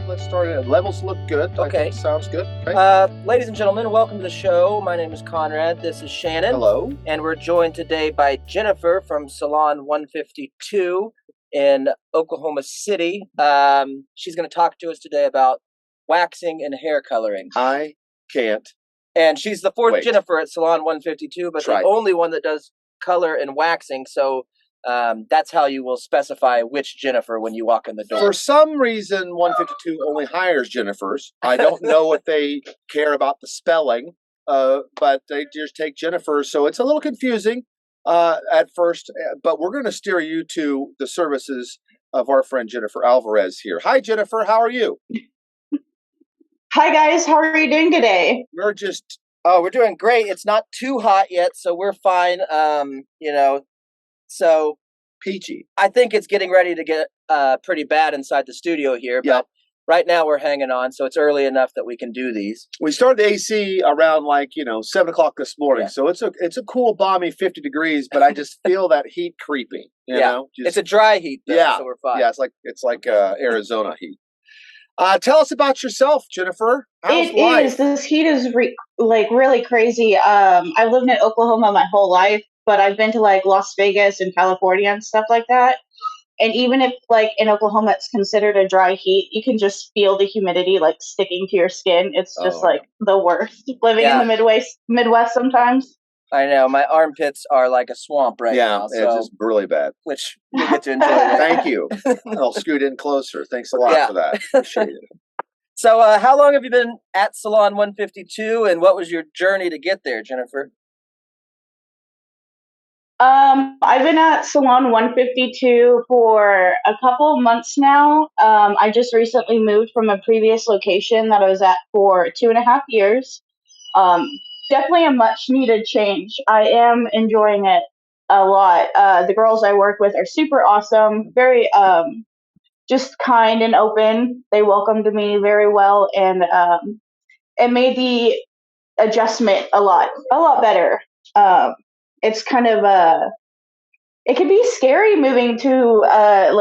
Let's start it. Levels look good. I Okay. think sounds good. Okay. Ladies and gentlemen, welcome to the show. My name is Conrad. This is Shannon. Hello. And we're joined today by Jennifer from Salon 152 in Oklahoma City. She's going to talk to us today about waxing and hair coloring. I can't. And she's the fourth Wait. Jennifer at Salon 152, but That's right. the only one that does color and waxing. So that's how you will specify which Jennifer when you walk in the door. For some reason, 152 only hires Jennifers. I don't know if they care about the spelling, but they just take Jennifer. So it's a little confusing at first, but we're going to steer you to the services of our friend Jennifer Alvarez here. Hi, Jennifer. How are you? Hi, guys. How are you doing today? We're just... Oh, we're doing great. It's not too hot yet, so we're fine. So peachy. I think it's getting ready to get pretty bad inside the studio here, but right now we're hanging on, so it's early enough that we can do these. We started the AC around 7 o'clock this morning, so it's a cool, balmy 50 degrees, but I just feel that heat creeping. You know? It's a dry heat, though, so we're fine. Yeah, it's like Arizona heat. Tell us about yourself, Jennifer. How's life? This heat is really crazy. I've lived in Oklahoma my whole life, but I've been to Las Vegas and California and stuff like that. And even if in Oklahoma it's considered a dry heat, you can just feel the humidity sticking to your skin. It's just the worst. Living in the Midwest sometimes. I know. My armpits are like a swamp right now. Yeah, it's just really bad. Which you get to enjoy. Thank you. I'll scoot in closer. Thanks a lot for that. Appreciate it. So how long have you been at Salon 152, and what was your journey to get there, Jennifer? I've been at Salon 152 for a couple months now. I just recently moved from a previous location that I was at for 2.5 years. Definitely a much needed change. I am enjoying it a lot. The girls I work with are super awesome, very just kind and open. They welcomed me very well, and it made the adjustment a lot better. It's kind of it can be scary moving to a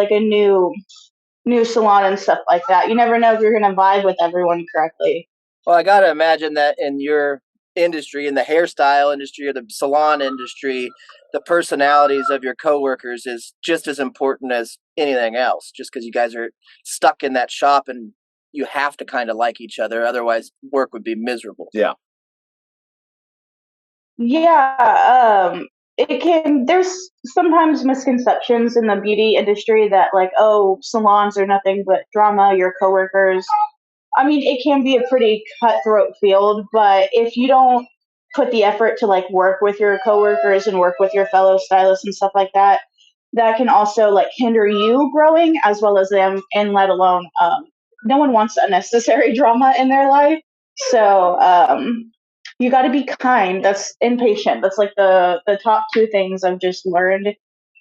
new salon and stuff like that. You never know if you're going to vibe with everyone correctly. Well, I got to imagine that in your industry, in the hairstyle industry or the salon industry, the personalities of your coworkers is just as important as anything else, just because you guys are stuck in that shop and you have to kind of like each other. Otherwise, work would be miserable. Yeah. Yeah. There's sometimes misconceptions in the beauty industry that salons are nothing but drama, your coworkers. I mean, it can be a pretty cutthroat field, but if you don't put the effort to work with your coworkers and work with your fellow stylists and stuff like that, that can also hinder you growing as well as them, and let alone no one wants unnecessary drama in their life. So you got to be kind. That's impatient. That's the top two things I've just learned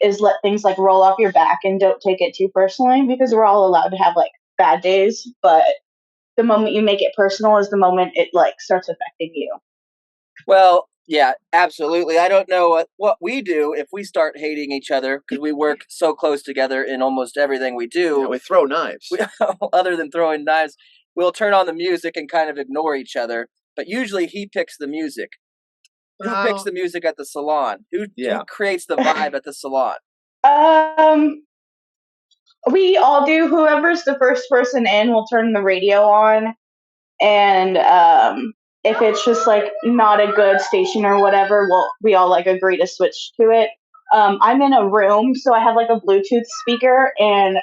is let things roll off your back and don't take it too personally, because we're all allowed to have bad days, but the moment you make it personal is the moment it starts affecting you. Well, yeah, absolutely. I don't know what we do if we start hating each other, because we work so close together in almost everything we do. Yeah, we throw knives. Other than throwing knives, we'll turn on the music and kind of ignore each other. But usually he picks the music. Who picks the music at the salon? Who creates the vibe at the salon? We all do. Whoever's the first person in will turn the radio on, and if it's just not a good station or whatever, we all agree to switch to it. I'm in a room, so I have a Bluetooth speaker, and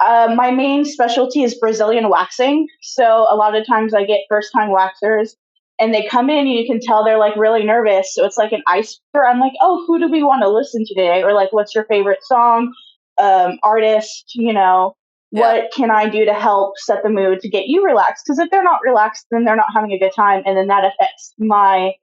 my main specialty is Brazilian waxing. So a lot of times I get first time waxers, and they come in and you can tell they're really nervous. So it's an icebreaker. I'm oh, who do we want to listen to today? Or what's your favorite song? Artist, what can I do to help set the mood to get you relaxed? Because if they're not relaxed, then they're not having a good time, and then that affects my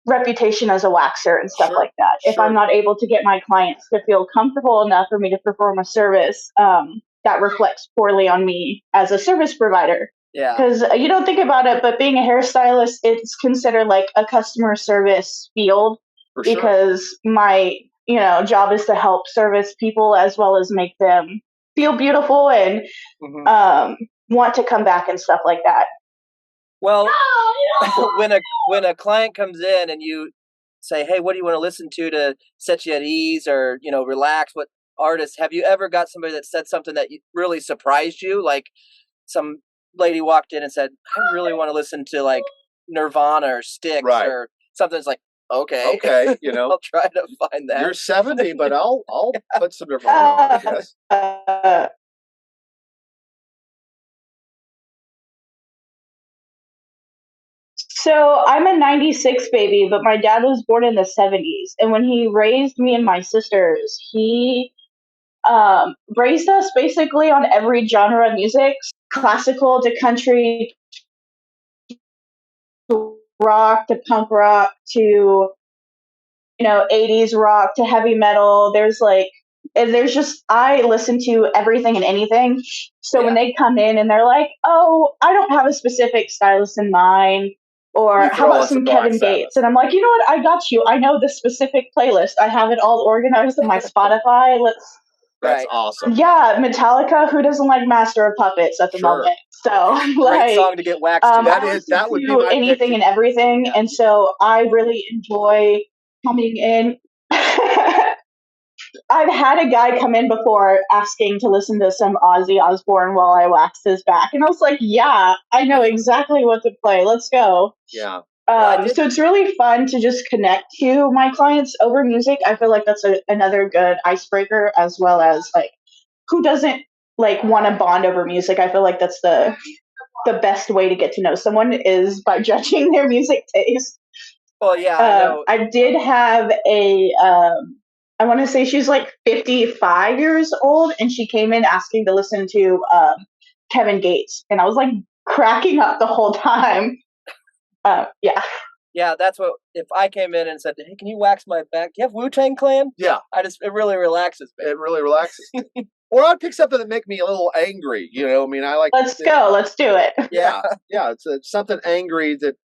reputation as a waxer and stuff like that. If I'm not able to get my clients to feel comfortable enough for me to perform a service, that reflects poorly on me as a service provider. Yeah. Because you don't think about it, but being a hairstylist, it's considered a customer service field, because my job is to help service people as well as make them feel beautiful and want to come back and stuff like that. Well, when a client comes in and you say, "Hey, what do you want to listen to set you at ease or relax?" What artists have you ever got somebody that said something that really surprised you? Like some lady walked in and said, "I really want to listen to like Nirvana or Styx or something." It's like, okay, I'll try to find that. You're 70, but I'll put some Nirvana on, I guess. So I'm a 96 baby, but my dad was born in the 70s. And when he raised me and my sisters, he raised us basically on every genre of music, classical to country to rock to punk rock to 80s rock to heavy metal. There's just, I listen to everything and anything. So when they come in and they're like, "Oh, I don't have a specific stylist in mind," or "How about some Kevin Gates?" And I'm like, "You know what? I got you. I know the specific playlist. I have it all organized in my Spotify. That's awesome. Yeah, Metallica. Who doesn't like Master of Puppets at the moment? So great song to get waxed to. That would be my anything and everything. And so I really enjoy coming in. I've had a guy come in before asking to listen to some Ozzy Osbourne while I waxed his back. And I was like, yeah, I know exactly what to play. Let's go. Yeah. So it's really fun to just connect to my clients over music. I feel like that's another good icebreaker, as well as like, who doesn't like want to bond over music? I feel like that's the best way to get to know someone is by judging their music taste. Well, yeah, I know. I did have I want to say she's like 55 years old, and she came in asking to listen to Kevin Gates, and I was like cracking up the whole time. Yeah. Yeah, that's what, if I came in and said, "Hey, can you wax my back? Do you have Wu-Tang Clan?" Yeah. It really relaxes me. It really relaxes. Or I'd pick something that make me a little angry. I mean, I like. Let's go. Let's do it. Yeah. Yeah. It's something angry that,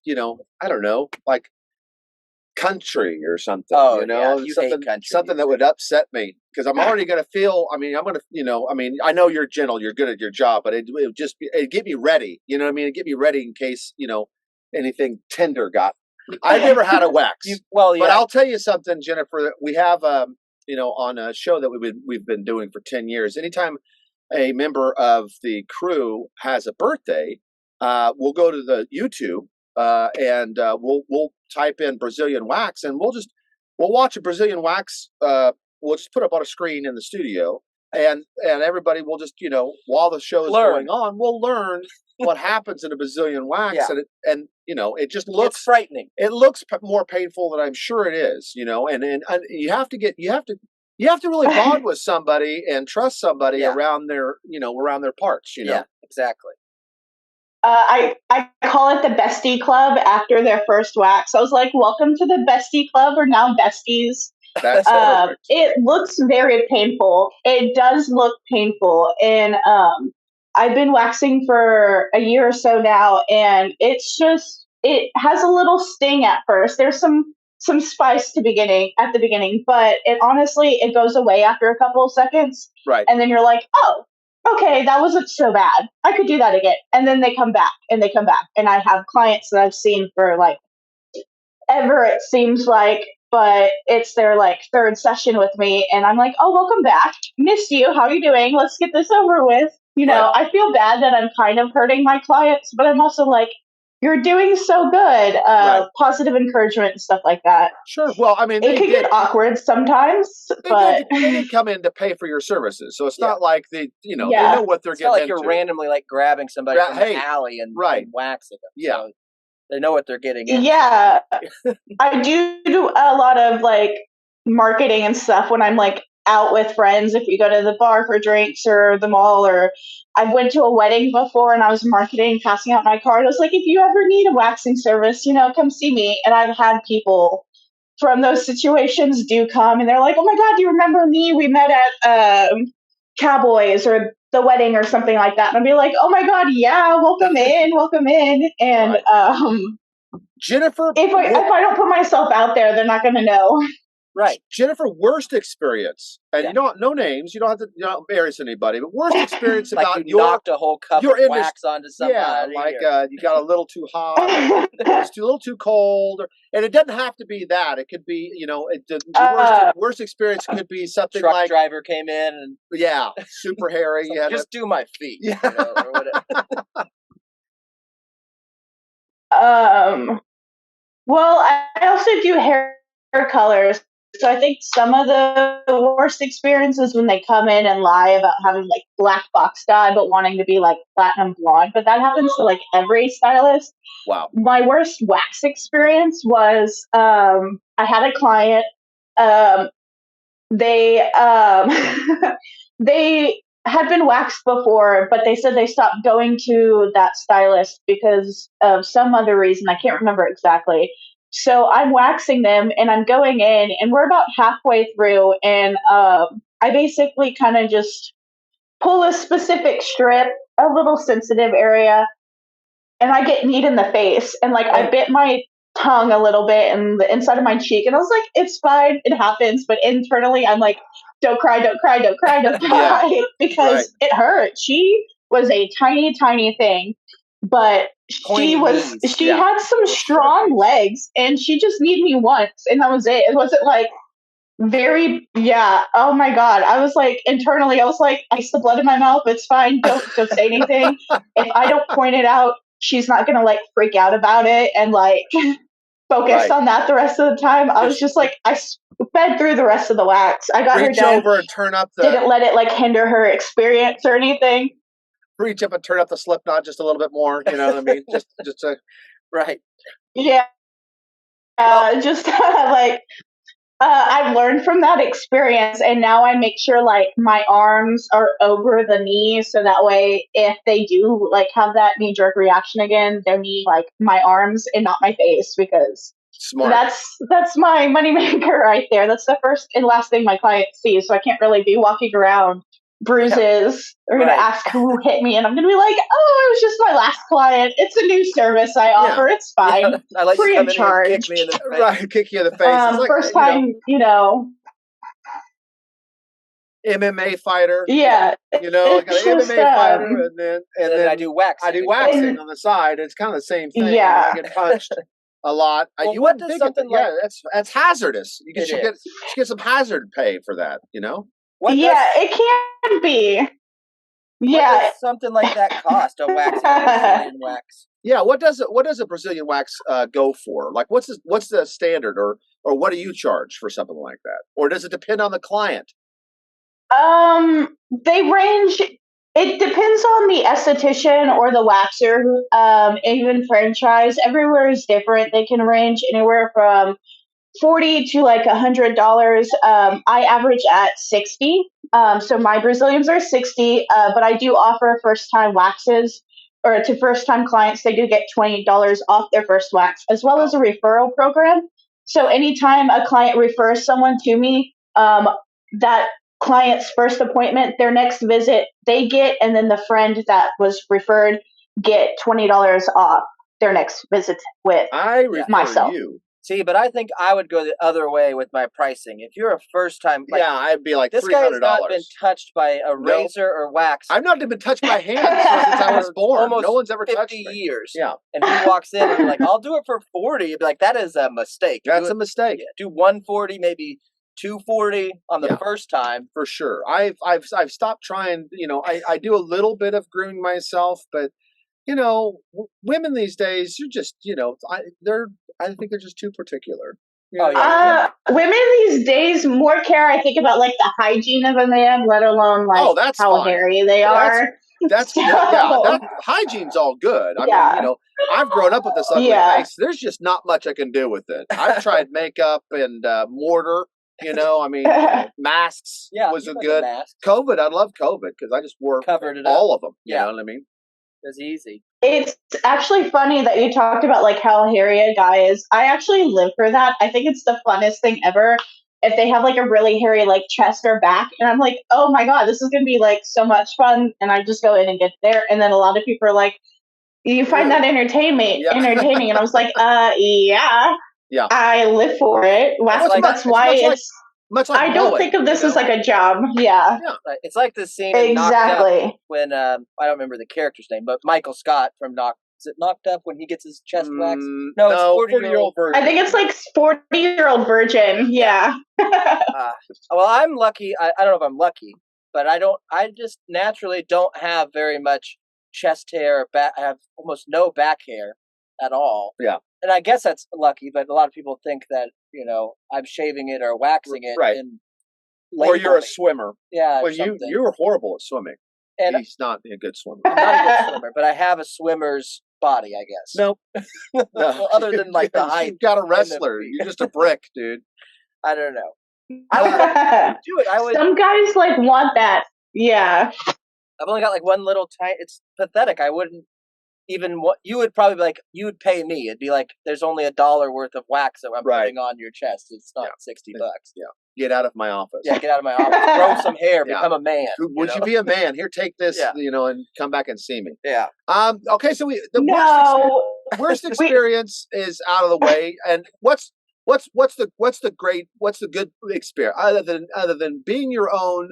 I don't know, like country or something, you hate country something that would upset me because I'm already going to feel, I know you're gentle, you're good at your job, but it'd get me ready. You know what I mean? It'd get me ready in case, anything tender got. I've never had a wax. But I'll tell you something, Jennifer, we have, on a show that we've been doing for 10 years, anytime a member of the crew has a birthday, we'll go to the YouTube, and we'll type in Brazilian wax, and we'll watch a Brazilian wax. We'll just put up on a screen in the studio, and everybody will just while the show is going on, we'll learn what happens in a Brazilian wax, and it just looks frightening. It looks more painful than I'm sure it is, and you have to really bond with somebody and trust somebody around their parts. Yeah, exactly. I call it the bestie club after their first wax. I was like, "Welcome to the bestie club. We're now besties." That's perfect. It looks very painful. It does look painful, and I've been waxing for a year or so now, and it has a little sting at first. There's some spice at the beginning, but it goes away after a couple of seconds. Right. And then you're like, "Oh, okay, that wasn't so bad. I could do that again." And then they come back and they come back. And I have clients that I've seen for like ever, it seems like, but it's their like third session with me. And I'm like, "Oh, welcome back. Missed you. How are you doing? Let's get this over with." I feel bad that I'm kind of hurting my clients, but I'm also like, "You're doing so good." Positive encouragement and stuff like that. Sure. Well, I mean, it can get awkward sometimes, but they did come in to pay for your services, so it's not like they know what they're getting. It's not like into. You're randomly like grabbing somebody from the alley and waxing them. Yeah. So they know what they're getting into. Yeah. I do a lot of like marketing and stuff when I'm like out with friends. If we go to the bar for drinks or the mall, or I went to a wedding before and I was marketing, passing out my card. I was like, "If you ever need a waxing service, come see me." And I've had people from those situations do come and they're like, "Oh my God, do you remember me? We met at Cowboys or the wedding or something like that." And I'll be like, "Oh my God, yeah, welcome in." And Jennifer, if I don't put myself out there, they're not going to know. Right. Jennifer, worst experience, and Yeah. you don't no names. You don't have to embarrass anybody, but worst experience Like about you knocked a whole cup of industry. wax onto somebody. Yeah, like you got a little too hot, or it's a little too cold, and it doesn't have to be that. It could be, the worst experience could be something truck like driver came in and super hairy. like, just do my feet. Yeah. Or whatever. Well, I also do hair colors. So I think some of the worst experiences when they come in and lie about having like black box dye but wanting to be like platinum blonde. But that happens to like every stylist. Wow. My worst wax experience was I had a client. They they had been waxed before, but they said they stopped going to that stylist because of some other reason. I can't remember exactly. So I'm waxing them and I'm going in and we're about halfway through and I basically kind of just pull a specific strip, a little sensitive area, and I get kneed in the face and like I bit my tongue a little bit and the inside of my cheek and I was like, it's fine, it happens. But internally I'm like, don't cry, don't cry, don't cry, don't cry because it hurt. She was a tiny, tiny thing, but she had some strong legs and she just needed me once and that was it. It wasn't like oh my god. I was like internally, I was like, ice the blood in my mouth, it's fine, don't say anything. If I don't point it out, she's not gonna like freak out about it and like focus on that the rest of the time. I was just like, I sped through the rest of the wax. I got her done. Over and turn up didn't let it like hinder her experience or anything. Reach up and turn up the slip knot just a little bit more. You know what I mean? just right. Yeah. Just like I've learned from that experience, and now I make sure like my arms are over the knee, so that way if they do like have that knee jerk reaction again, they'll need like my arms and not my face because that's my moneymaker right there. That's the first and last thing my client sees, so I can't really be walking around bruises. They're gonna ask who hit me, and I'm gonna be like, "Oh, it was just my last client. It's a new service I offer. It's fine, I like free to of come charge." in and kick me in the face. Right, kick you in the face. It's like, first time, MMA fighter. Yeah, I got an MMA fighter, and then I do waxing. I do waxing on the side. It's kind of the same thing. Yeah, I get punched a lot. Well, you wouldn't think that's hazardous. You should get some hazard pay for that. It can be. What does something like that cost? A Brazilian wax? Yeah, what does a Brazilian wax go for? Like, what's the standard, or what do you charge for something like that? Or does it depend on the client? They range. It depends on the esthetician or the waxer. Even franchise, everywhere is different. They can range anywhere from $40 to like $100. I average at 60. So my Brazilians are 60, but I do offer first time waxes or to first time clients. They do get $20 off their first wax, as well as a referral program. So anytime a client refers someone to me, that client's first appointment, their next visit, they get, and then the friend that was referred get $20 off their next visit with myself. You. See, but I think I would go the other way with my pricing. If you're a first time, I'd be like $300. This guy has not been touched by a razor or wax. I've not been touched by hands since I was born. Almost no one's ever touched me. 50 years. Yeah, and he walks in and you're like, "I'll do it for 40." You'd be like, "That is a mistake." That's a mistake. Do 140, maybe 240 on the first time for sure. I've stopped trying. I do a little bit of grooming myself, but women these days, you're just I think they're just too particular. Women these days, more care, I think, about like the hygiene of a man, let alone like how hairy they are. That's hygiene's all good. I mean, I've grown up with this ugly face. There's just not much I can do with it. I've tried makeup and mortar. Masks was a good. COVID, I love COVID because I just wore all of them. You know what I mean? It's easy. It's actually funny that you talked about like how hairy a guy is. I actually live for that. I think it's the funnest thing ever if they have like a really hairy like chest or back, and I'm like, oh my god, this is gonna be like so much fun, and I just go in and get there, and then a lot of people are like, you find that entertaining, and I was like, yeah. I live for it. That's why it's. Much like I don't think of this as like a job. Yeah. Right. It's like the scene in Knocked Up Exactly. when I don't remember the character's name, but Michael Scott from Is it Knocked Up when he gets his chest waxed? No, it's 40-year-old virgin. I think it's like 40-year-old virgin. Yeah. Well, I'm lucky. I don't know if I'm lucky, but I just naturally don't have very much chest hair or back. I have almost no back hair at all. Yeah. And I guess that's lucky, but a lot of people think that, I'm shaving it or waxing it. Right. And or you're a swimmer. Yeah. Well, you were horrible at swimming. And he's not a good swimmer. I'm not a good swimmer, but I have a swimmer's body, I guess. Nope. No. Well, other than like the height. You've got a wrestler. You're just a brick, dude. I don't know. I would do it. Some guys like want that. Yeah. I've only got like one little tiny. It's pathetic. I wouldn't even. You would probably be like, you would pay me. It'd be like, there's only $1 worth of wax that I'm putting on your chest. It's not $60. Yeah. Get out of my office. Yeah, get out of my office. Grow some hair. Become a man. Would you be a man? Here, take this. And come back and see me. Yeah. Okay. So worst experience is out of the way, and what's the good experience other than being your own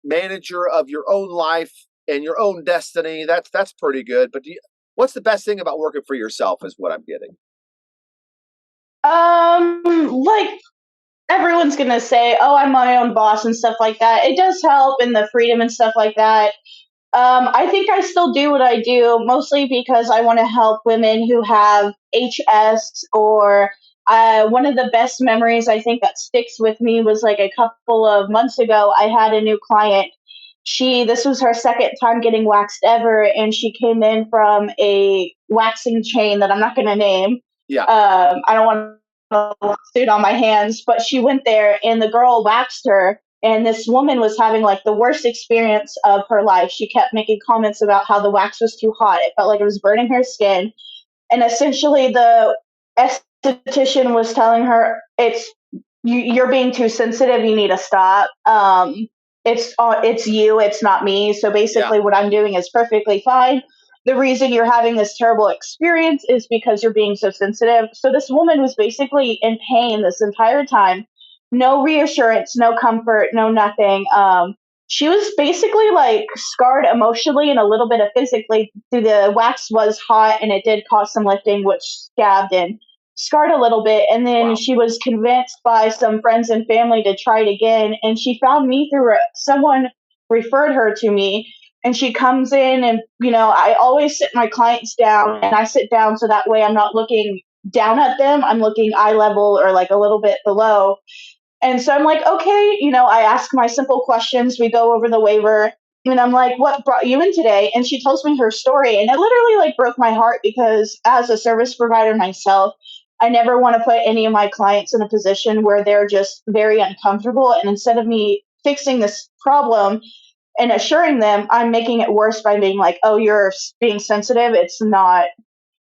manager of your own life and your own destiny. That's pretty good. But what's the best thing about working for yourself? Is what I'm getting. Like everyone's gonna say, "Oh, I'm my own boss" and stuff like that. It does help in the freedom and stuff like that. I think I still do what I do mostly because I want to help women who have HS or. One of the best memories I think that sticks with me was like a couple of months ago. I had a new client. This was her second time getting waxed ever, and she came in from a waxing chain that I'm not going to name. Yeah. I don't want a lawsuit on my hands, but she went there and the girl waxed her, and this woman was having like the worst experience of her life. She kept making comments about how the wax was too hot. It felt like it was burning her skin. And essentially the esthetician was telling her, you're being too sensitive. You need to stop. It's you. It's not me. So basically what I'm doing is perfectly fine. The reason you're having this terrible experience is because you're being so sensitive. So this woman was basically in pain this entire time. No reassurance, no comfort, no nothing. She was basically like scarred emotionally and a little bit of physically. The wax was hot and it did cause some lifting, which scabbed and scarred a little bit. And then she was convinced by some friends and family to try it again. And she found me through someone referred her to me. And she comes in and, I always sit my clients down and I sit down so that way I'm not looking down at them. I'm looking eye level or like a little bit below. And so I'm like, okay, I ask my simple questions. We go over the waiver and I'm like, what brought you in today? And she tells me her story. And it literally like broke my heart because as a service provider myself, I never want to put any of my clients in a position where they're just very uncomfortable. And instead of me fixing this problem and assuring them, I'm making it worse by being like, oh, you're being sensitive. It's not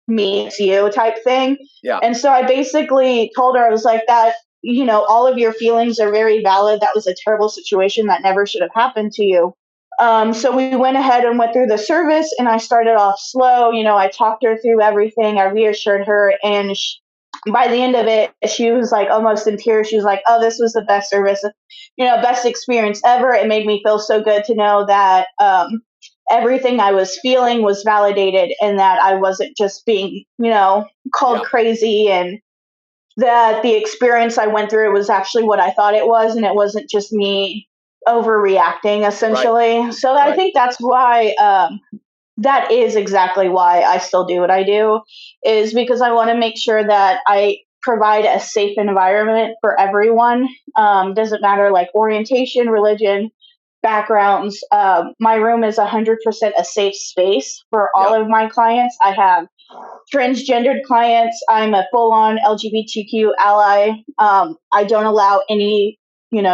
me, it's you type thing. Yeah. And so I basically told her, I was like, that, all of your feelings are very valid. That was a terrible situation that never should have happened to you. So we went ahead and went through the service and I started off slow. I talked her through everything. I reassured her. And by the end of it, she was like almost in tears. She was like, oh, this was the best service, best experience ever. It made me feel so good to know that everything I was feeling was validated and that I wasn't just being, called crazy, and that the experience I went through was actually what I thought it was. And it wasn't just me overreacting, essentially. Right. So I think that's why, that is exactly why I still do what I do, is because I want to make sure that I provide a safe environment for everyone. Doesn't matter like orientation, religion, backgrounds. My room is 100% a safe space for all of my clients. I have transgendered clients. I'm a full-on LGBTQ ally. I don't allow any,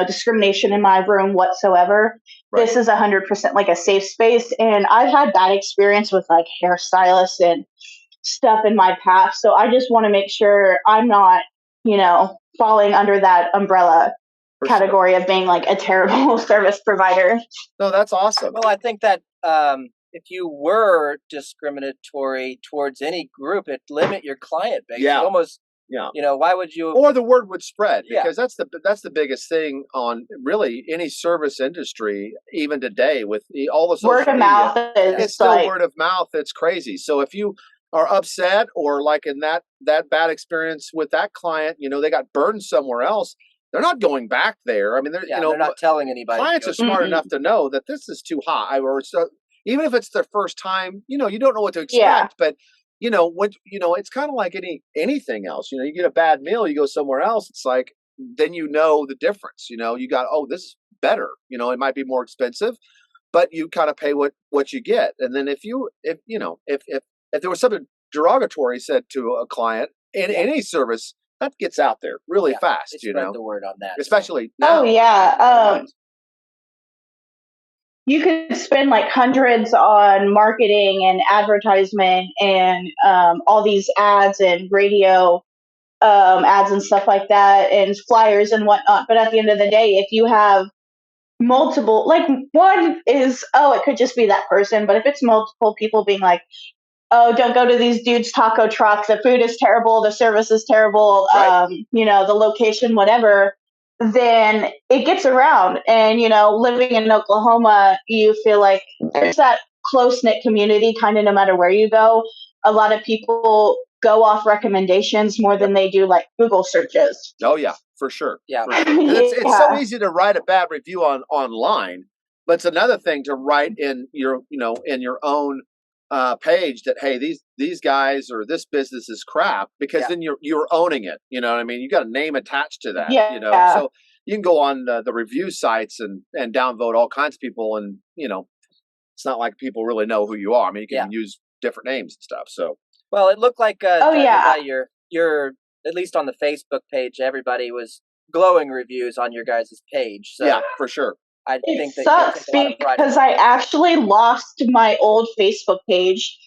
discrimination in my room whatsoever. Right. This is 100% like a safe space. And I've had bad experience with like hairstylists and stuff in my past. So I just want to make sure I'm not, falling under that umbrella category of being like a terrible service provider. No, that's awesome. Well, I think that if you were discriminatory towards any group, it limit your client base. Yeah. You almost, Yeah. why would you? Or the word would spread, Yeah. because that's the biggest thing on really any service industry, even today with all the social Word of media. mouth It's is still like, word of mouth. It's crazy. So if you are upset or like in that bad experience with that client, they got burned somewhere else, they're not going back there. I mean, they're not telling anybody. Clients are smart Mm-mm. enough to know that this is too high, or so, even if it's their first time, you don't know what to expect, Yeah. but when it's kind of like anything else. You get a bad meal, you go somewhere else, it's like then the difference. You got, oh, this is better. It might be more expensive, but you kind of pay what you get. And then if there was something derogatory said to a client in any service, that gets out there really fast. They spread the word on that, especially now. Oh yeah. You could spend like hundreds on marketing and advertisement and all these ads and radio ads and stuff like that and flyers and whatnot. But at the end of the day, if you have multiple, like one is, oh, it could just be that person. But if it's multiple people being like, oh, don't go to these dudes' taco trucks. The food is terrible. The service is terrible. Right. The location, whatever. Then it gets around. And, living in Oklahoma, you feel like there's that close knit community kind of no matter where you go. A lot of people go off recommendations more than they do like Google searches. Oh, yeah, for sure. Yeah. For sure. It's so easy to write a bad review online, but it's another thing to write in your own page that, hey, these guys or this business is crap, because then you're owning it. You know what I mean? You got a name attached to that. Yeah. So you can go on the review sites and downvote all kinds of people, and it's not like people really know who you are. I mean, you can use different names and stuff. So well, it looked like by your at least on the Facebook page, everybody was glowing reviews on your guys' page. So yeah, for sure. I think it that sucks because I actually lost my old Facebook page.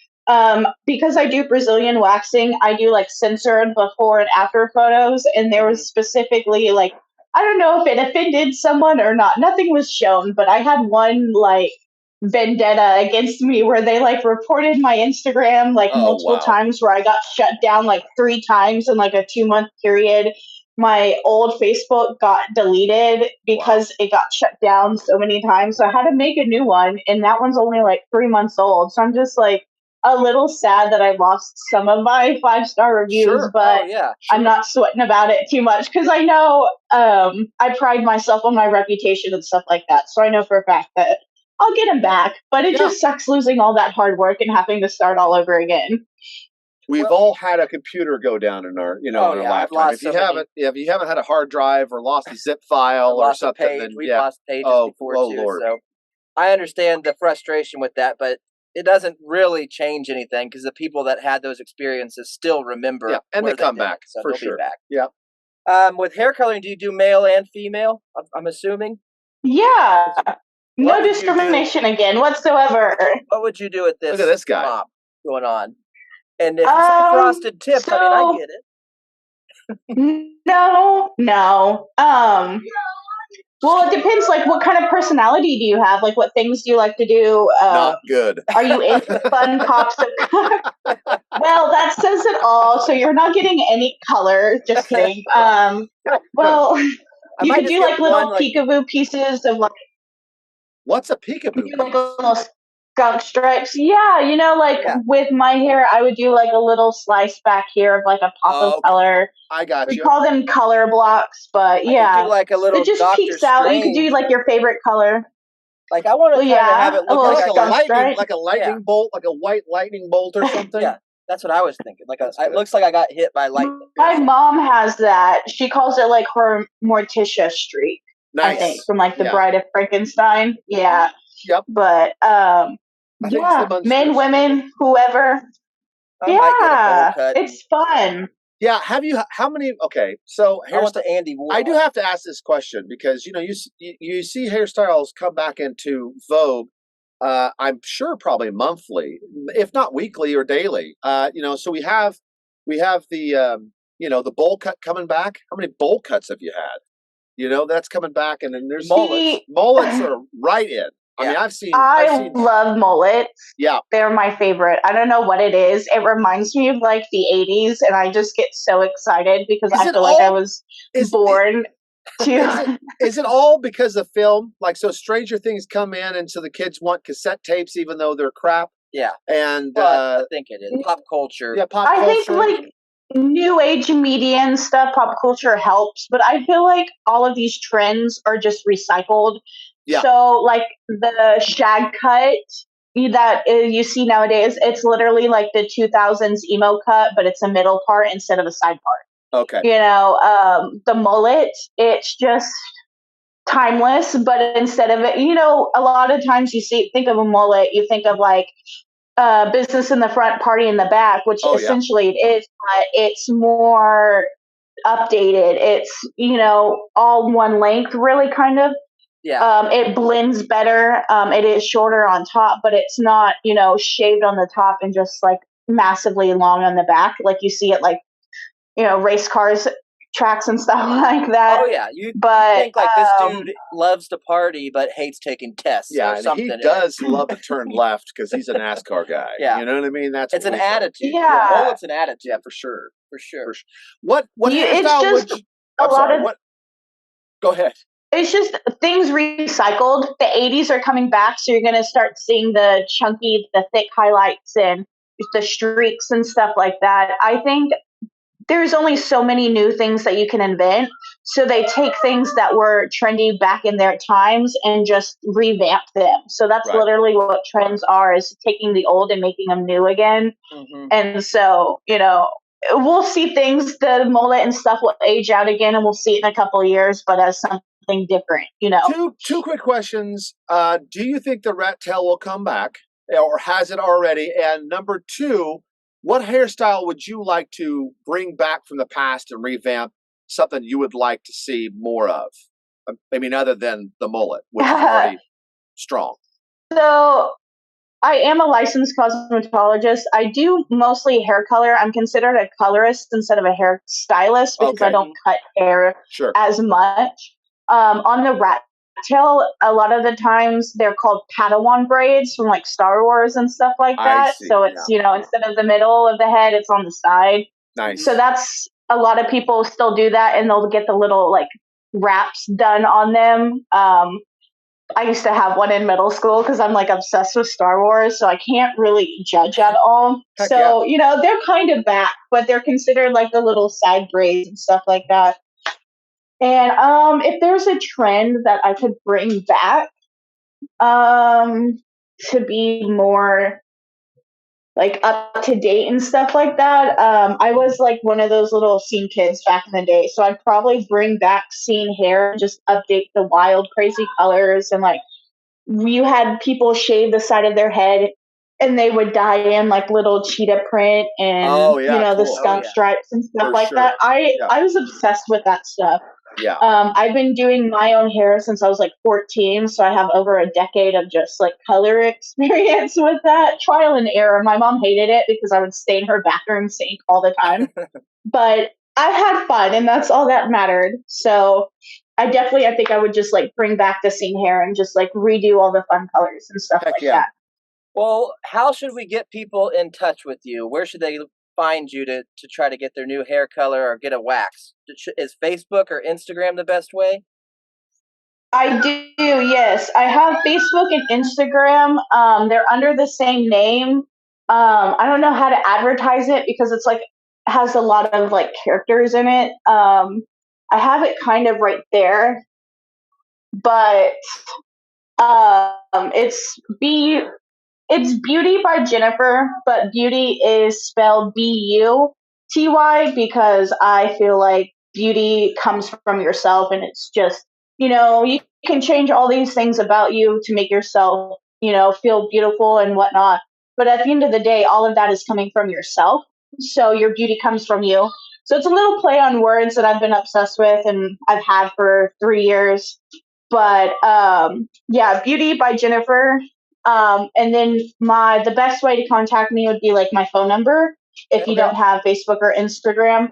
Because I do Brazilian waxing, I do like censored before and after photos, and there was specifically like, I don't know if it offended someone or not. Nothing was shown, but I had one like vendetta against me where they like reported my Instagram like multiple times, where I got shut down like 3 times in like a 2-month period. My old Facebook got deleted because it got shut down so many times. So I had to make a new one, and that one's only like 3 months old. So I'm just like a little sad that I lost some of my 5-star reviews, but I'm not sweating about it too much because I know I pride myself on my reputation and stuff like that. So I know for a fact that I'll get them back, but it just sucks losing all that hard work and having to start all over again. We've all had a computer go down in our, in our lifetime. If you haven't had a hard drive or lost a zip file or something, then we've lost pages before too. Lord. So I understand the frustration with that, but it doesn't really change anything because the people that had those experiences still remember. Yeah, and they come back so for they'll sure. Be back. Yeah. With hair coloring, do you do male and female? I'm assuming. Yeah. No discrimination again whatsoever. What would you do with this? Look at this guy mop going on. And if you say frosted tip, I mean, I get it. No. Well, it depends. Like, what kind of personality do you have? Like, what things do you like to do? Not good. Are you into fun cops? Well, that says it all. So you're not getting any color. Just kidding. Well, you could do like little peekaboo pieces of like. What's a peekaboo? Like little skunk stripes. Yeah, with my hair, I would do like a little slice back here of like a pop of color. I got you. We call them color blocks, but do like a little. It just Dr. peeks out. You could do like your favorite color. Like I want to have it look like a lightning bolt, like a white lightning bolt or something. Yeah, that's what I was thinking. Like it looks like I got hit by lightning. My mom has that. She calls it like her Morticia streak. Nice. I think from like the Bride of Frankenstein. Yeah. Yep. But men, women, whoever. It's fun. Yeah. How many? Okay. So I want the Andy Warhol. I do have to ask this question because you see hairstyles come back into vogue. I'm sure probably monthly, if not weekly or daily. So we have the the bowl cut coming back. How many bowl cuts have you had? That's coming back, and then there's mullets. Mullets are right in. I mean, I've I seen, love mullets. yeah. They're my favorite. I don't know what it is. It reminds me of like the 80s, and I just get so excited because Is I it feel like I all? was Is born is it to. is it all because of film? Like, so Stranger Things come in, and so the kids want cassette tapes, even though they're crap. Yeah. And Well, I think it is pop culture. yeah, pop I think culture. like new age media and stuff, pop culture helps, but I feel like all of these trends are just recycled. Yeah. So like the shag cut that you see nowadays, it's literally like the 2000s emo cut, but it's a middle part instead of a side part. Okay. The mullet, it's just timeless, but instead of it, a lot of times think of a mullet, you think of like business in the front, party in the back, which Oh, yeah. essentially it is, but it's more updated. It's, all one length, really, kind of. Yeah. It blends better. It is shorter on top, but it's not, shaved on the top and just like massively long on the back, like you see it like, race cars, tracks and stuff like that. Oh yeah, you But think like this dude loves to party but hates taking tests Yeah, or and something. he does love to turn left because he's a NASCAR guy. Yeah. You know what I mean? That's It's what an we thought. attitude. Yeah. Oh, it's an attitude. Yeah, for sure. For sure. What it's hairstyle would just you? a I'm lot sorry. of What? Go ahead. it's just things recycled. The 80s are coming back, so you're going to start seeing the chunky, the thick highlights and the streaks and stuff like that. I think there's only so many new things that you can invent. So they take things that were trendy back in their times and just revamp them. So that's Right. literally what trends are, is taking the old and making them new again. Mm-hmm. And so, we'll see things, the mullet and stuff will age out again, and we'll see it in a couple of years, but as something different, Two quick questions. Do you think the rat tail will come back, or has it already? And number two, what hairstyle would you like to bring back from the past and revamp? Something you would like to see more of? I mean, other than the mullet, which is already strong. So I am a licensed cosmetologist. I do mostly hair color. I'm considered a colorist instead of a hair stylist because I Okay. don't cut hair Sure. as much. On the rat tail, a lot of the times they're called Padawan braids from like Star Wars and stuff like I that. see, So it's, instead of the middle of the head, it's on the side. Nice. So that's, a lot of people still do that, and they'll get the little like wraps done on them. I used to have one in middle school because I'm like obsessed with Star Wars, so I can't really judge at all. Heck So, they're kind of back, but they're considered like the little side braids and stuff like that. And if there's a trend that I could bring back to be more like up to date and stuff like that, I was like one of those little scene kids back in the day, so I'd probably bring back scene hair, just update the wild crazy colors, and like you had people shave the side of their head and they would dye in like little cheetah print and the cool. skunk stripes and stuff For like sure. that. I Yeah. was obsessed with that stuff. Yeah. I've been doing my own hair since I was like 14, so I have over a decade of just like color experience with that. Trial and error. My mom hated it because I would stain her bathroom sink all the time. But I had fun, and that's all that mattered. So I think I would just like bring back the scene hair and just like redo all the fun colors and stuff Heck like yeah. that. Well, how should we get people in touch with you? Where should they find you to try to get their new hair color or get a wax? Is Facebook or Instagram the best way? I do, yes. I have Facebook and Instagram. They're under the same name. I don't know how to advertise it because it's like has a lot of like characters in it. I have it kind of right there, but it's Beauty by Jennifer, but beauty is spelled Buty because I feel like beauty comes from yourself, and it's just, you can change all these things about you to make yourself, feel beautiful and whatnot. But at the end of the day, all of that is coming from yourself. So your beauty comes from you. So it's a little play on words that I've been obsessed with and I've had for 3 years. But Beauty by Jennifer. And then the best way to contact me would be like my phone number if you don't have Facebook or Instagram.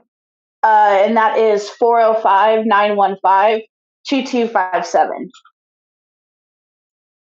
And that is 405-915-2257.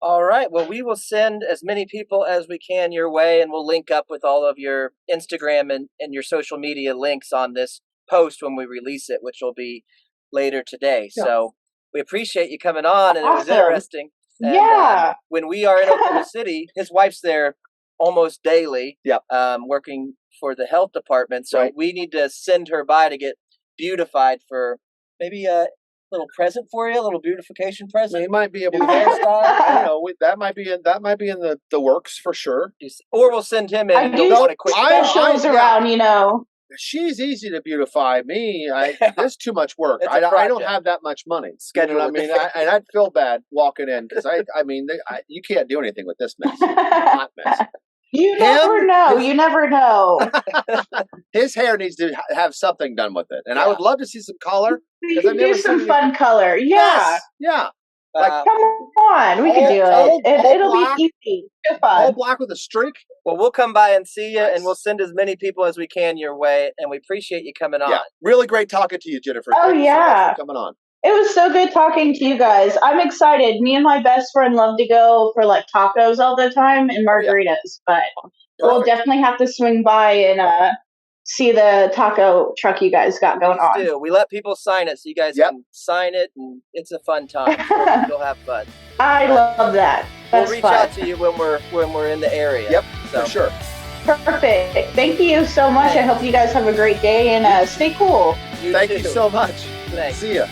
All right. Well, we will send as many people as we can your way, and we'll link up with all of your Instagram and your social media links on this post when we release it, which will be later today. Yeah. So we appreciate you coming on, and it was Awesome. interesting. And, Yeah. when we are in Oklahoma City, his wife's there almost daily, Yep. working for the health department. So Right. we need to send her by to get beautified for maybe a little present for you, a little beautification present. He might be able New to hairstyle. I don't know. That might be in the works for sure. Or we'll send him in. I And do he'll want a quick. specials yeah. around, you know. She's easy to beautify. Me, there's too much work. It's a I don't project. have that much money. Schedule You know it. what I mean? And I'd feel bad walking in because you can't do anything with this mess. Hot mess. You never know. You never know. His hair needs to have something done with it, and I would love to see some color. You I've can never do some seen fun color. Yeah. Yes, yeah, like Come on. We can do all it. It'll black, be easy. So all fun. black with a streak. Well, we'll come by and see you, Nice. and we'll send as many people as we can your way. And we appreciate you coming on. Yeah, really great talking to you, Jennifer. Oh, Thank you so yeah. much for coming on. It was so good talking to you guys. I'm excited. Me and my best friend love to go for like tacos all the time and margaritas, but we'll Perfect. definitely have to swing by and see the taco truck you guys got going on. Please do. We let people sign it, so you guys can sign it, and it's a fun time. You'll have fun. I love that. That's We'll reach fun. out to you when we're in the area. Yep, So. for sure. Perfect. Thank you so much. I hope you guys have a great day and stay cool. Thank you too. so much. Thanks. See ya.